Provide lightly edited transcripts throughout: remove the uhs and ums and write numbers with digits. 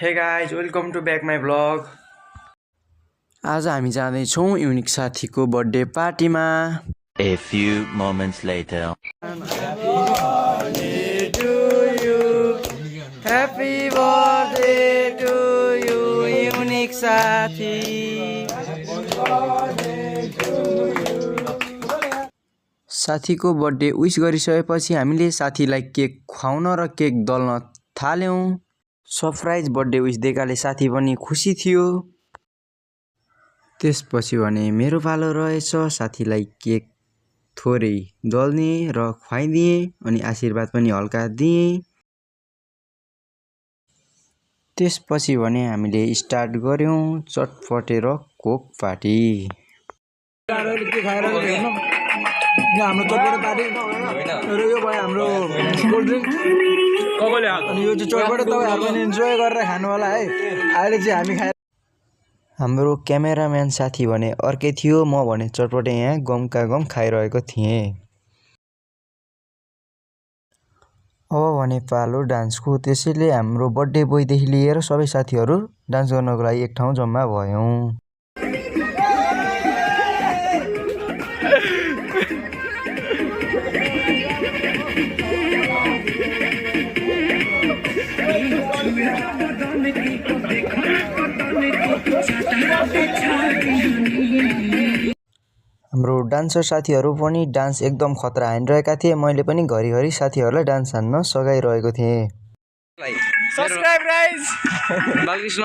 Hey guys, welcome to back my vlog. आज हामी जाँदैछौँ युनिक साथीको बर्थडे पार्टीमा। A few moments later. Happy birthday to you, unique साथी। साथीको बर्थडे विश गरिसकेपछि हामीले साथीलाई केक खुवाउन र केक दल्न थाल्यौं। सरप्राइज बर्थडे विश दिएकाले साथी पनि खुसी थियो। त्यसपछि भने मेरो पालो रहेछ साथीलाई केक थोरै दल्ने र खुवाइदिए अनि आशीर्वाद पनि हल्का दिए। त्यसपछि भने हामीले स्टार्ट गर्यौं चटपटे र कोक पार्टी। हाम्रो चटपटे पार्टी र यो भयो हाम्रो कोल्ड ड्रिंक अनि यो चाहिँ चटपटे तपाईहरु पनि इन्जोय गरेर खानु होला है। अहिले चाहिँ हामी खाए। हाम्रो क्यामेराम्यान साथी भने अर्कै थियो, म भने चटपटे यहाँ गमका गम खाइरहेको थिएँ। अब भने पालो डान्सको, त्यसैले हाम्रो बर्थडे बोयदेखि लिएर सबै साथीहरू डान्स गर्नको लागि एक ठाउँ जम्मा भयौं। हाम्रो डान्सर साथीहरू पनि डान्स एकदम खतरा हानिरहेका थिए। मैले पनि घरिघरि साथीहरूलाई डान्स हान्न सघाइरहेको थिएँ। Subscribe guys. बालकृष्ण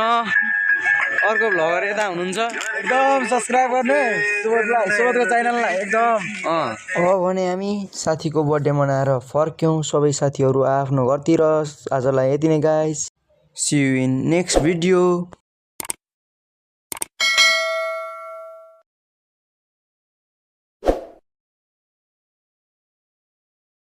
अर्को भ्लगर यता हुनुहुन्छ, एकदम सब्स्क्राइब गर्ने सुबोधको च्यानललाई एकदम। अब भने हामी साथीको बर्थडे मनाएर फर्क्यौं सबै साथीहरू आफ्नो घरतिर। आजलाई यति नै guys. See you in next video.